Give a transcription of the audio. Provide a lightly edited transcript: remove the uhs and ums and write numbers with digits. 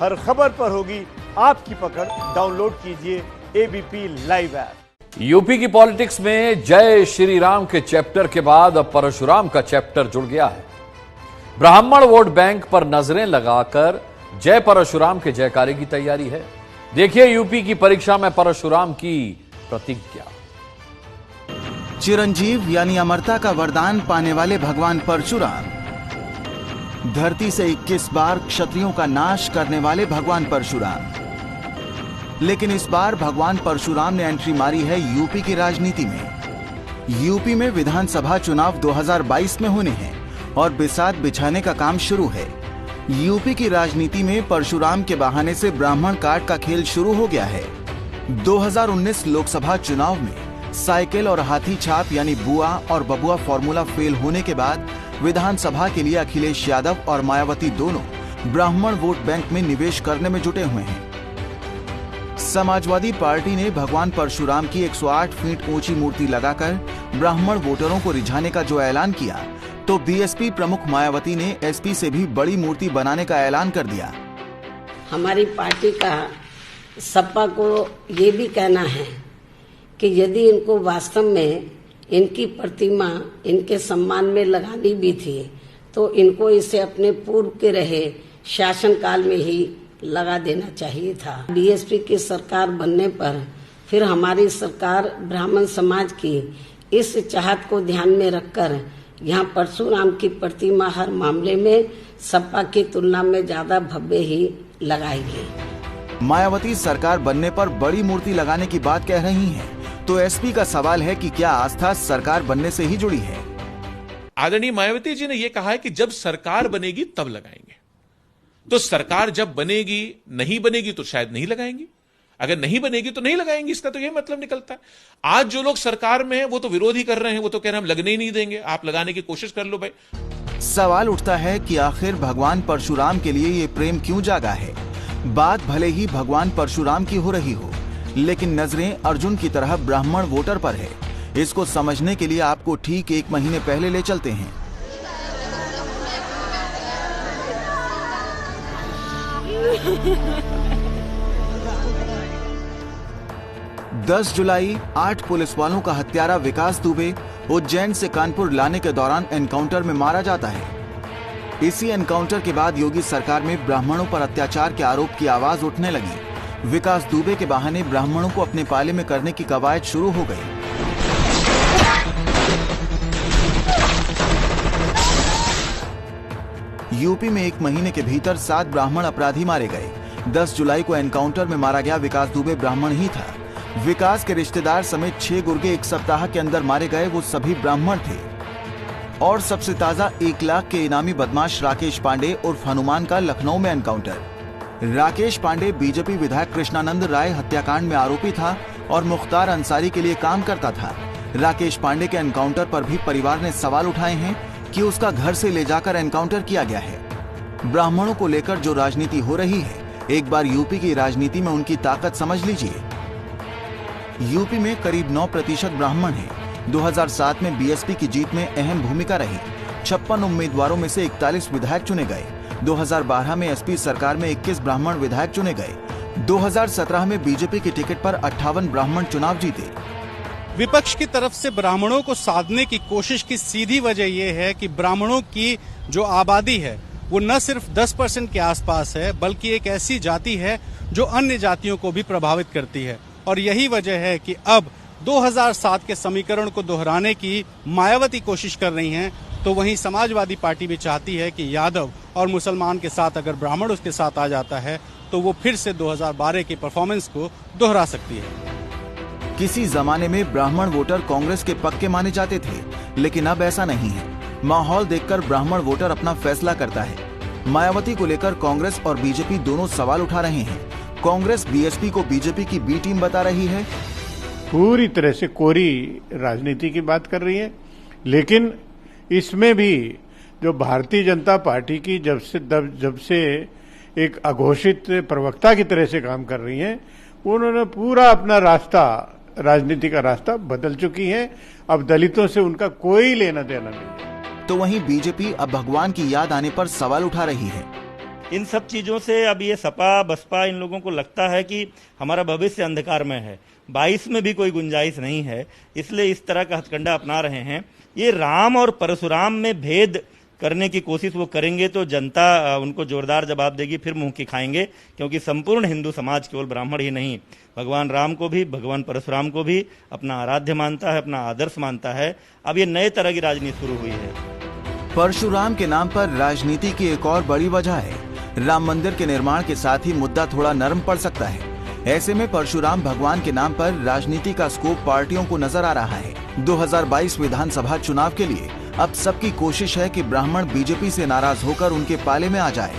हर खबर पर होगी आपकी पकड़। डाउनलोड कीजिए एबीपी लाइव ऐप। यूपी की पॉलिटिक्स में जय श्री राम के चैप्टर के बाद अब परशुराम का चैप्टर जुड़ गया है। ब्राह्मण वोट बैंक पर नजरें लगाकर जय परशुराम के जयकारे की तैयारी है। देखिए यूपी की परीक्षा में परशुराम की प्रतिज्ञा। चिरंजीव यानी अमरता का वरदान पाने वाले भगवान परशुराम, धरती से 21 बार क्षत्रियों का नाश करने वाले भगवान परशुराम। लेकिन इस बार भगवान परशुराम ने एंट्री मारी है यूपी की राजनीति में। यूपी में विधानसभा चुनाव 2022 में होने हैं और बिसात बिछाने का काम शुरू है। यूपी की राजनीति में परशुराम के बहाने से ब्राह्मण काट का खेल शुरू हो गया है। 2019 लोकसभा चुनाव में साइकिल और हाथी छाप यानी बुआ और बबुआ फॉर्मूला फेल होने के बाद विधानसभा के लिए अखिलेश यादव और मायावती दोनों ब्राह्मण वोट बैंक में निवेश करने में जुटे हुए हैं। समाजवादी पार्टी ने भगवान परशुराम की 108 फीट ऊंची मूर्ति लगाकर ब्राह्मण वोटरों को रिझाने का जो ऐलान किया, तो बीएसपी प्रमुख मायावती ने एसपी से भी बड़ी मूर्ति बनाने का ऐलान कर दिया। हमारी पार्टी का सपा को ये भी कहना है कि यदि इनको वास्तव में इनकी प्रतिमा इनके सम्मान में लगानी भी थी तो इनको इसे अपने पूर्व के रहे शासनकाल में ही लगा देना चाहिए था। बीएसपी की सरकार बनने पर फिर हमारी सरकार ब्राह्मण समाज की इस चाहत को ध्यान में रखकर यहाँ परशुराम की प्रतिमा हर मामले में सपा की तुलना में ज्यादा भव्य ही लगाएगी। मायावती सरकार बनने पर बड़ी मूर्ति लगाने की बात कह रही हैं, तो एसपी का सवाल है कि क्या आस्था सरकार बनने से ही जुड़ी है। आदरणीय मायावती जी ने यह कहा है कि जब सरकार बनेगी तब लगाएंगे। तो सरकार जब बनेगी, नहीं बनेगी तो शायद नहीं लगाएंगी। अगर नहीं बनेगी तो नहीं लगाएंगी, इसका तो यह मतलब निकलता है। आज जो लोग सरकार में हैं वो तो विरोध ही कर रहे हैं, वो तो कह रहे हैं हम लगने ही नहीं देंगे, आप लगाने की कोशिश कर लो भाई। सवाल उठता है कि आखिर भगवान परशुराम के लिए ये प्रेम क्यों जागा है। बात भले ही भगवान परशुराम की हो रही हो, लेकिन नजरें अर्जुन की तरह ब्राह्मण वोटर पर है। इसको समझने के लिए आपको ठीक 1 महीने पहले ले चलते हैं। 10 जुलाई 8 पुलिस वालों का हत्यारा विकास दुबे उज्जैन से कानपुर लाने के दौरान एनकाउंटर में मारा जाता है। इसी एनकाउंटर के बाद योगी सरकार में ब्राह्मणों पर अत्याचार के आरोप की आवाज उठने लगी। विकास दुबे के बहाने ब्राह्मणों को अपने पाले में करने की कवायद शुरू हो गई। यूपी में 1 महीने के भीतर 7 ब्राह्मण अपराधी मारे गए। 10 जुलाई को एनकाउंटर में मारा गया विकास दुबे ब्राह्मण ही था। विकास के रिश्तेदार समेत 6 गुर्गे 1 सप्ताह के अंदर मारे गए, वो सभी ब्राह्मण थे। और सबसे ताजा 1 लाख के इनामी बदमाश राकेश पांडे उर्फ हनुमान का लखनऊ में एनकाउंटर। राकेश पांडे बीजेपी विधायक कृष्णानंद राय हत्याकांड में आरोपी था और मुख्तार अंसारी के लिए काम करता था। राकेश पांडे के एनकाउंटर पर भी परिवार ने सवाल उठाए हैं कि उसका घर से ले जाकर एनकाउंटर किया गया है। ब्राह्मणों को लेकर जो राजनीति हो रही है, एक बार यूपी की राजनीति में उनकी ताकत समझ लीजिए। यूपी में करीब 9% ब्राह्मण हैं। 2007 में बीएसपी की जीत में अहम भूमिका रही। 56 उम्मीदवारों में से 41 विधायक चुने गए। 2012 में एसपी सरकार में 21 ब्राह्मण विधायक चुने गए। 2017 में बीजेपी की टिकट पर 58 ब्राह्मण चुनाव जीते। विपक्ष की तरफ से ब्राह्मणों को साधने की कोशिश की सीधी वजह यह है कि ब्राह्मणों की जो आबादी है वो न सिर्फ 10% के आसपास है, बल्कि एक ऐसी जाति है जो अन्य जातियों को भी प्रभावित करती है। और यही वजह है कि अब 2007 के समीकरण को दोहराने की मायावती कोशिश कर रही हैं, तो वहीं समाजवादी पार्टी भी चाहती है कि यादव और मुसलमान के साथ अगर ब्राह्मण उसके साथ आ जाता है तो वो फिर से 2012 की परफॉर्मेंस को दोहरा सकती है। किसी जमाने में ब्राह्मण वोटर कांग्रेस के पक्के माने जाते थे, लेकिन अब ऐसा नहीं है। माहौल देखकर ब्राह्मण वोटर अपना फैसला करता है। मायावती को लेकर कांग्रेस और बीजेपी दोनों सवाल उठा रहे हैं। कांग्रेस बीएसपी को बीजेपी की बी टीम बता रही है। पूरी तरह से कोरी राजनीति की बात कर रही है, लेकिन इसमें भी जो भारतीय जनता पार्टी की जब से एक अघोषित प्रवक्ता की तरह से काम कर रही है, उन्होंने पूरा अपना रास्ता, राजनीति का रास्ता बदल चुकी है। अब दलितों से उनका कोई लेना देना नहीं है। तो वहीं बीजेपी अब भगवान की याद आने पर सवाल उठा रही है। इन सब चीज़ों से अब ये सपा बसपा इन लोगों को लगता है कि हमारा भविष्य अंधकार में है, 22 में भी कोई गुंजाइश नहीं है, इसलिए इस तरह का हथकंडा अपना रहे हैं। ये राम और परशुराम में भेद करने की कोशिश वो करेंगे तो जनता उनको जोरदार जवाब देगी, फिर मुंह की खाएंगे, क्योंकि संपूर्ण हिंदू समाज केवल ब्राह्मण ही नहीं, भगवान राम को भी, भगवान परशुराम को भी अपना आराध्य मानता है, अपना आदर्श मानता है। अब ये नए तरह की राजनीति शुरू हुई है। परशुराम के नाम पर राजनीति की एक और बड़ी वजह है, राम मंदिर के निर्माण के साथ ही मुद्दा थोड़ा नरम पड़ सकता है। ऐसे में परशुराम भगवान के नाम पर राजनीति का स्कोप पार्टियों को नजर आ रहा है। 2022 विधानसभा चुनाव के लिए अब सबकी कोशिश है कि ब्राह्मण बीजेपी से नाराज होकर उनके पाले में आ जाए।